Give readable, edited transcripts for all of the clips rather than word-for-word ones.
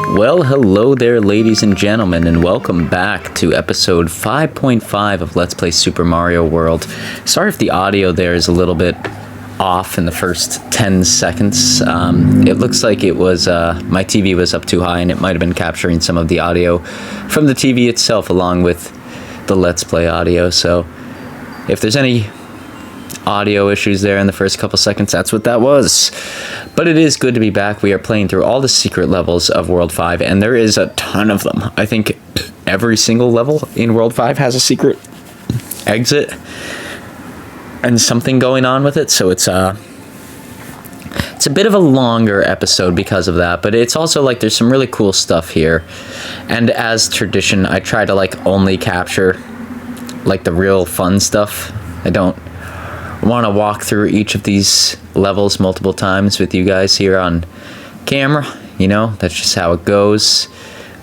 Well, hello there, ladies and gentlemen, and welcome back to episode 5.5 of Let's Play Super Mario World. Sorry if the audio there is a little bit off in the first 10 seconds. It looks like it was, my TV was up too high and it might have been capturing some of the audio from the TV itself along with the Let's Play audio. So if there's any audio issues there in the first couple seconds, that's what that was. But it is good to be back. We are playing through all the secret levels of World 5, and there is a ton of them. I think every single level in World 5 has a secret exit and something going on with it, so it's a bit of a longer episode because of that, but it's also like there's some really cool stuff here. And as tradition, I try to like only capture like the real fun stuff. I don't want to walk through each of these levels multiple times with you guys here on camera. You know, that's just how it goes.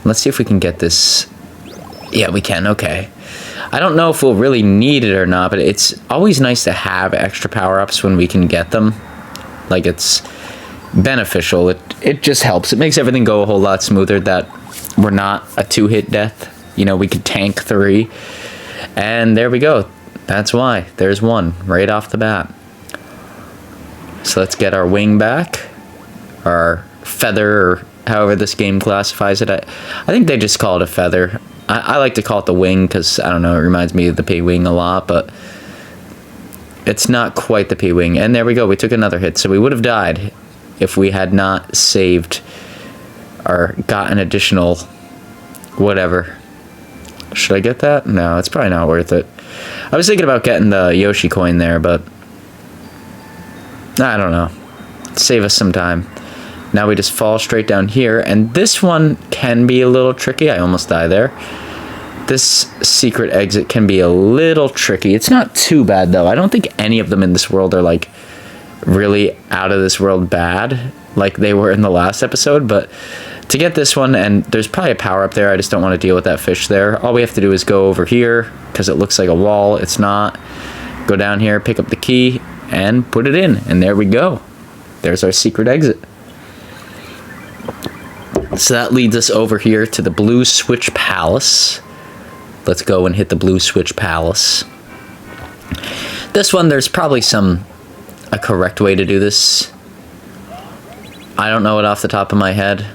Let's see if we can get this. Yeah, we can. Okay. I don't know if we'll really need it or not, but it's always nice to have extra power-ups when we can get them. Like, it's beneficial. It just helps. It makes everything go a whole lot smoother that we're not a two-hit death. You know, we could tank 3. And there we go. That's why. There's one right off the bat. So let's get our wing back. Our feather, or however this game classifies it. I think they just call it a feather. I like to call it the wing because, I don't know, it reminds me of the P-Wing a lot, but it's not quite the P-Wing. And there we go. We took another hit. So we would have died if we had not saved or got an additional whatever. Should I get that? No, it's probably not worth it. I was thinking about getting the Yoshi coin there, but I don't know. Save us some time. Now we just fall straight down here, and this one can be a little tricky. I almost died there. This secret exit can be a little tricky. It's not too bad, though. I don't think any of them in this world are, like, really out of this world bad, like they were in the last episode, but to get this one, and there's probably a power up there, I just don't want to deal with that fish there. All we have to do is go over here, because it looks like a wall. It's not. Go down here, pick up the key, and put it in, and there we go. There's our secret exit. So that leads us over here to the Blue Switch Palace. Let's go and hit the Blue Switch Palace. This one, there's probably a correct way to do this. I don't know it off the top of my head.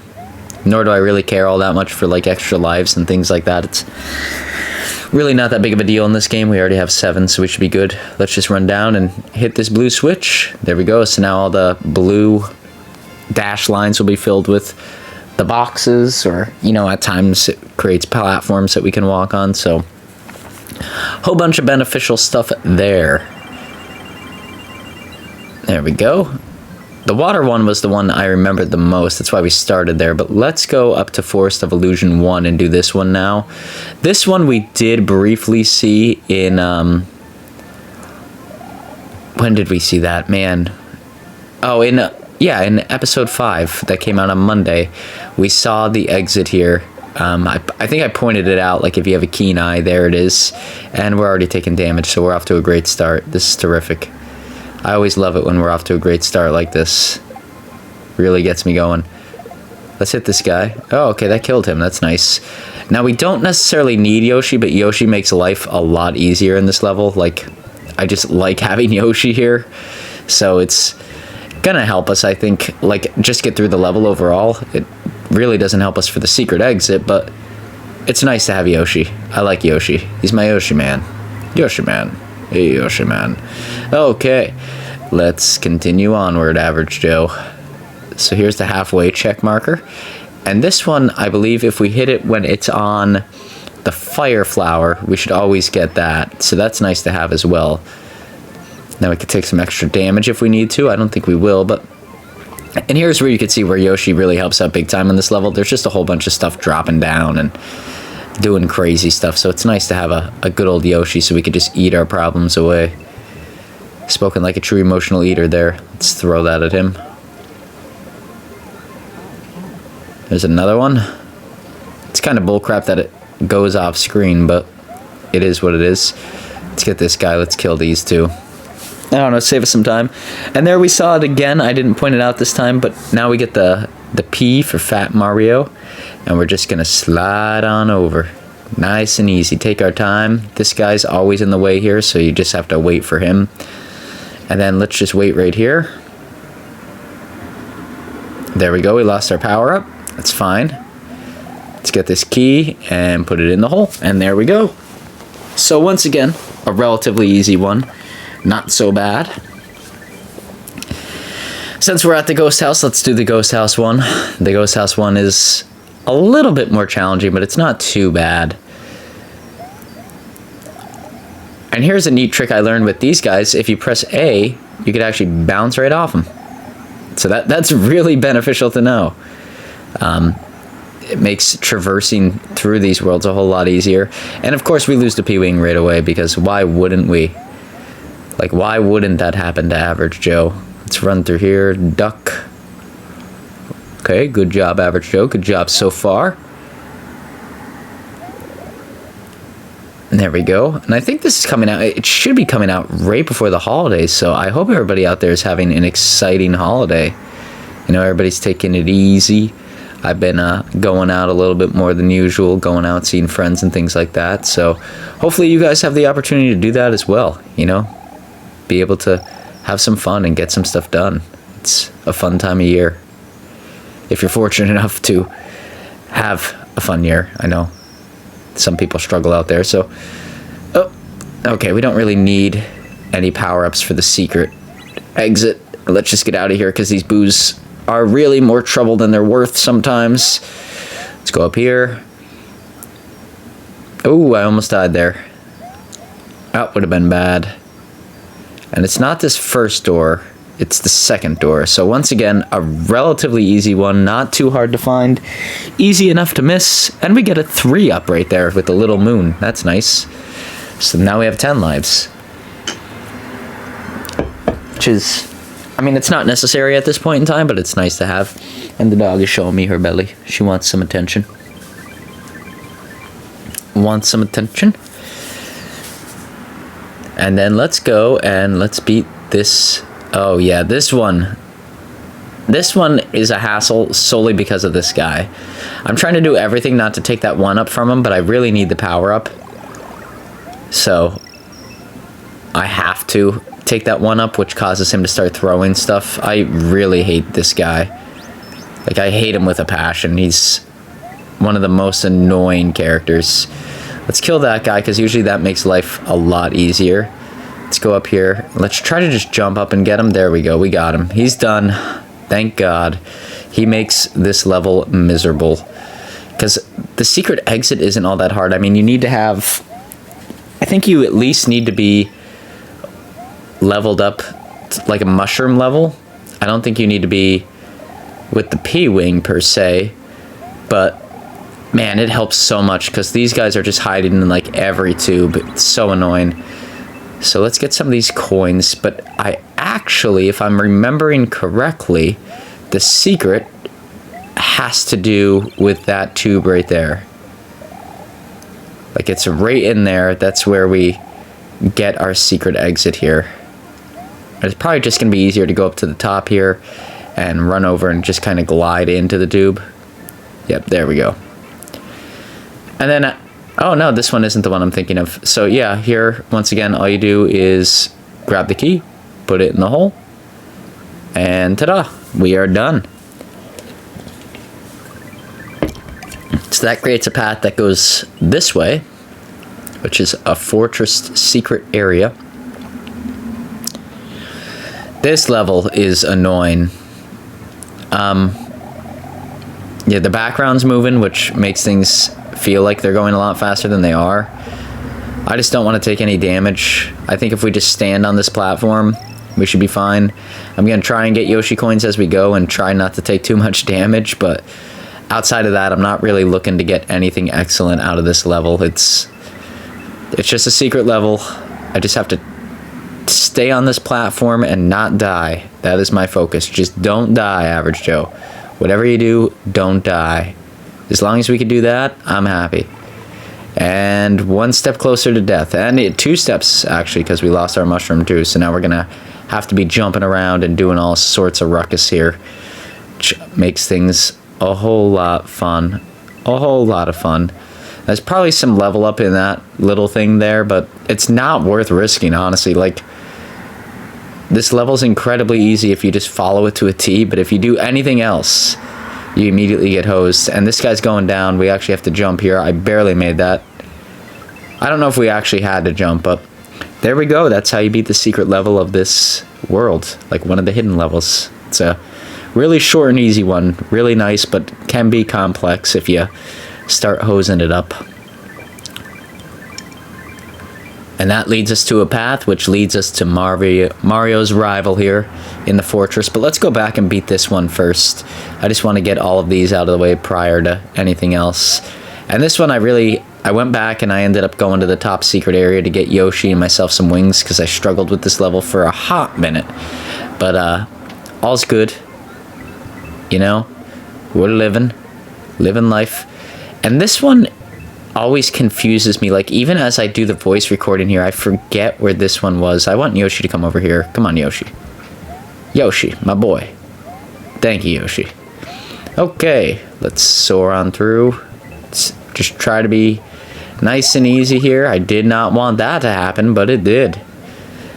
Nor do I really care all that much for like extra lives and things like that. It's really not that big of a deal in this game. We already have 7, so we should be good. Let's just run down and hit this blue switch. There we go. So now all the blue dash lines will be filled with the boxes, or, you know, at times it creates platforms that we can walk on. So whole bunch of beneficial stuff there. There we go. The water one was the one I remembered the most. That's why we started there. But let's go up to Forest of Illusion 1 and do this one now. This one we did briefly see in... when did we see that? Man. Oh, in episode 5 that came out on Monday. We saw the exit here. I think I pointed it out. Like, if you have a keen eye, there it is. And we're already taking damage, so we're off to a great start. This is terrific. I always love it when we're off to a great start like this. Really gets me going. Let's hit this guy. Oh, okay, that killed him. That's nice. Now, we don't necessarily need Yoshi, but Yoshi makes life a lot easier in this level. Like, I just like having Yoshi here. So it's gonna help us, I think, like, just get through the level overall. It really doesn't help us for the secret exit, but it's nice to have Yoshi. I like Yoshi. He's my Yoshi man. Yoshi man. Hey, Yoshi man. Okay, let's continue onward, Average Joe. So here's the halfway check marker. And this one, I believe if we hit it when it's on the fire flower, we should always get that. So that's nice to have as well. Now we could take some extra damage if we need to. I don't think we will, but... And here's where you can see where Yoshi really helps out big time on this level. There's just a whole bunch of stuff dropping down and doing crazy stuff, so it's nice to have a good old Yoshi so we could just eat our problems away. Spoken like a true emotional eater there. Let's throw that at him. There's another one. It's kind of bullcrap that it goes off screen, but it is what it is. Let's get this guy. Let's kill these two. I don't know, save us some time. And there we saw it again. I didn't point it out this time, but now we get the the P for Fat Mario, and we're just gonna slide on over. Nice and easy. Take our time. This guy's always in the way here, so you just have to wait for him. And then let's just wait right here. There we go. We lost our power up. That's fine. Let's get this key and put it in the hole. And there we go. So once again, a relatively easy one. Not so bad. Since we're at the ghost house, let's do the ghost house one. The ghost house one is a little bit more challenging, but it's not too bad. And here's a neat trick I learned with these guys. If you press A, you could actually bounce right off them. So that's really beneficial to know. It makes traversing through these worlds a whole lot easier. And of course we lose the P-Wing right away, because why wouldn't we? Like, why wouldn't that happen to Average Joe? Let's run through here. Duck. Okay, good job, Average Joe. Good job so far. And there we go. And I think this is coming out. It should be coming out right before the holidays. So I hope everybody out there is having an exciting holiday. You know, everybody's taking it easy. I've been going out a little bit more than usual, going out, seeing friends and things like that. So hopefully you guys have the opportunity to do that as well, you know? Be able to have some fun and get some stuff done. It's a fun time of year. If you're fortunate enough to have a fun year. I know some people struggle out there, so... Oh, okay, we don't really need any power-ups for the secret exit. Let's just get out of here, because these boos are really more trouble than they're worth sometimes. Let's go up here. Oh, I almost died there. That would have been bad. And it's not this first door, it's the second door. So once again, a relatively easy one, not too hard to find, easy enough to miss, and we get a 3-up right there with the little moon. That's nice. So now we have 10 lives. Which is, I mean, it's not necessary at this point in time, but it's nice to have. And the dog is showing me her belly. She wants some attention. Wants some attention. And then let's go and let's beat this. Oh yeah, this one. This one is a hassle solely because of this guy. I'm trying to do everything not to take that 1-up from him, but I really need the power up. So I have to take that 1-up, which causes him to start throwing stuff. I really hate this guy. Like, I hate him with a passion. He's one of the most annoying characters. Let's kill that guy, because usually that makes life a lot easier. Let's go up here. Let's try to just jump up and get him. There we go. We got him. He's done. Thank God. He makes this level miserable. Because the secret exit isn't all that hard. I mean, you need to have... I think you at least need to be leveled up to like a mushroom level. I don't think you need to be with the P-Wing per se. But... man, it helps so much, because these guys are just hiding in like every tube. It's so annoying. So let's get some of these coins. But I actually, if I'm remembering correctly, the secret has to do with that tube right there. Like, it's right in there. That's where we get our secret exit here. And it's probably just going to be easier to go up to the top here and run over and just kind of glide into the tube. Yep, there we go. And then, oh no, this one isn't the one I'm thinking of. So yeah, here, once again, all you do is grab the key, put it in the hole, and ta-da, we are done. So that creates a path that goes this way, which is a fortress secret area. This level is annoying. Yeah, the background's moving, which makes things feel like they're going a lot faster than they are. I just don't want to take any damage. I think if we just stand on this platform, we should be fine. I'm going to try and get Yoshi coins as we go and try not to take too much damage, but outside of that, I'm not really looking to get anything excellent out of this level. It's just a secret level. I just have to stay on this platform and not die. That is my focus. Just don't die, Average Joe. Whatever you do, don't die. As long as we can do that, I'm happy. And 1 step closer to death. And 2 steps, actually, because we lost our mushroom too. So now we're going to have to be jumping around and doing all sorts of ruckus here. which makes things a whole lot fun. A whole lot of fun. There's probably some level up in that little thing there, but it's not worth risking, honestly. Like, this level's incredibly easy if you just follow it to a T, but if you do anything else, you immediately get hosed. And this guy's going down. We actually have to jump here. I barely made that. I don't know if we actually had to jump, but there we go. That's how you beat the secret level of this world, like one of the hidden levels. It's a really short and easy one. Really nice, but can be complex if you start hosing it up. And that leads us to a path which leads us to Mario's rival here in the fortress. But let's go back and beat this one first. I just want to get all of these out of the way prior to anything else. And this one I went back and I ended up going to the top secret area to get Yoshi and myself some wings because I struggled with this level for a hot minute. But all's good. You know, we're living life. And this one always confuses me. Like, even as I do the voice recording here, I forget where this one was. I want Yoshi to come over here. Come on, Yoshi. Yoshi, my boy. Thank you, Yoshi. Okay, let's soar on through. Let's just try to be nice and easy here. I did not want that to happen, but it did.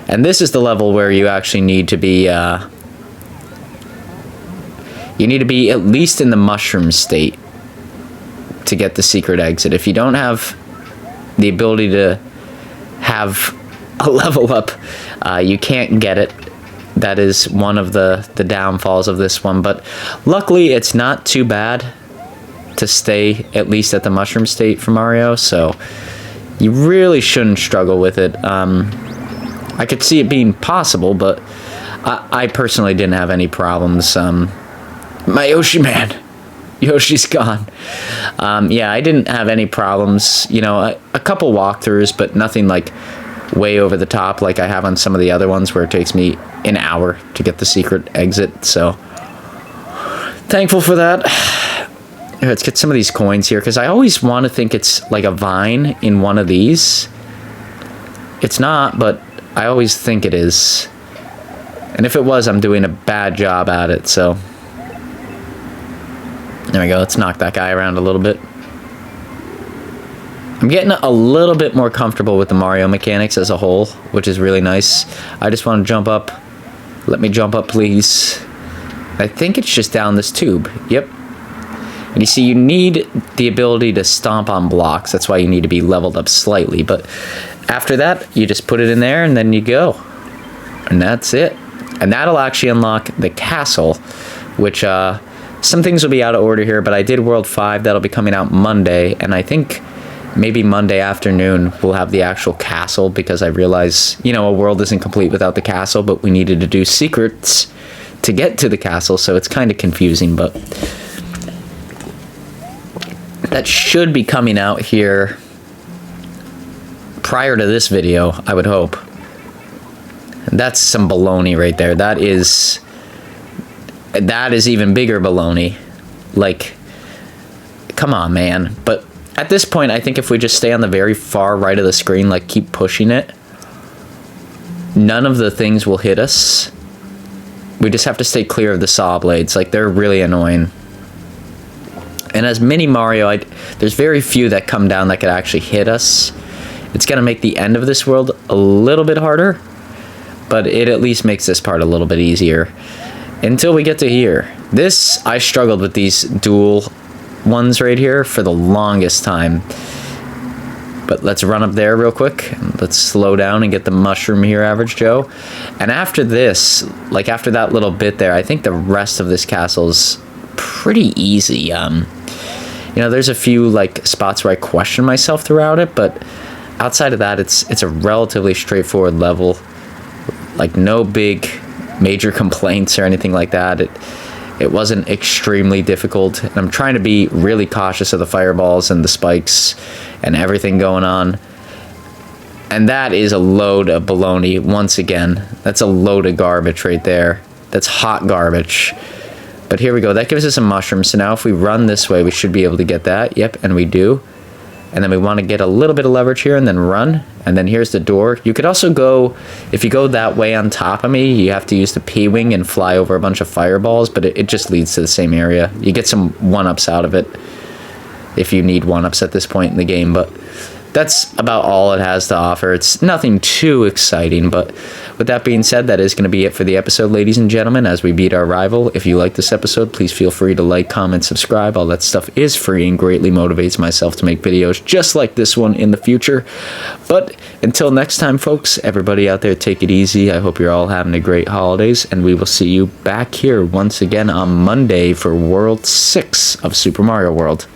And this is the level where you actually need to be, you need to be at least in the mushroom state to get the secret exit. If you don't have the ability to have a level up, you can't get it. That is one of the downfalls of this one, but luckily it's not too bad to stay at least at the mushroom state for Mario, so you really shouldn't struggle with it. I could see it being possible, but I personally didn't have any problems. My Yoshi man. Yoshi's gone. Yeah, I didn't have any problems. You know, a couple walkthroughs, but nothing like way over the top like I have on some of the other ones where it takes me an hour to get the secret exit. So, thankful for that. Here, let's get some of these coins here, because I always want to think it's like a vine in one of these. It's not, but I always think it is. And if it was, I'm doing a bad job at it, so... There we go. Let's knock that guy around a little bit. I'm getting a little bit more comfortable with the Mario mechanics as a whole, which is really nice. I just want to jump up. Let me jump up, please. I think it's just down this tube. Yep. And you see, you need the ability to stomp on blocks. That's why you need to be leveled up slightly. But after that, you just put it in there and then you go. And that's it. And that'll actually unlock the castle, which, some things will be out of order here, but I did World 5. That'll be coming out Monday, and I think maybe Monday afternoon we'll have the actual castle, because I realize, you know, a world isn't complete without the castle, but we needed to do secrets to get to the castle, so it's kind of confusing, but that should be coming out here prior to this video, I would hope. That's some baloney right there. That is even bigger baloney. Like, come on, man. But at this point, I think if we just stay on the very far right of the screen, like keep pushing it, none of the things will hit us. We just have to stay clear of the saw blades. Like, they're really annoying. And as Mini Mario, there's very few that come down that could actually hit us. It's going to make the end of this world a little bit harder, but it at least makes this part a little bit easier. Until we get to here. I struggled with these dual ones right here for the longest time. But let's run up there real quick. Let's slow down and get the mushroom here, Average Joe. And after this, like after that little bit there, I think the rest of this castle's pretty easy. You know, there's a few like spots where I question myself throughout it, but outside of that, it's a relatively straightforward level. Like, no big major complaints or anything like that. It wasn't extremely difficult. And I'm trying to be really cautious of the fireballs and the spikes and everything going on. And that is a load of baloney once again. That's a load of garbage right there. That's hot garbage. But here we go. That gives us a mushroom. So now if we run this way, we should be able to get that. Yep, and we do. and then we want to get a little bit of leverage here and then run, and then here's the door. You could also go, if you go that way on top of me, you have to use the P-Wing and fly over a bunch of fireballs, but it just leads to the same area. You get some 1-ups out of it if you need 1-ups at this point in the game, but that's about all it has to offer. It's nothing too exciting, but with that being said, that is going to be it for the episode, ladies and gentlemen, as we beat our rival. If you like this episode, please feel free to like, comment, subscribe. All that stuff is free and greatly motivates myself to make videos just like this one in the future. But until next time, folks, everybody out there, take it easy. I hope you're all having a great holidays, and we will see you back here once again on Monday for World 6 of Super Mario World.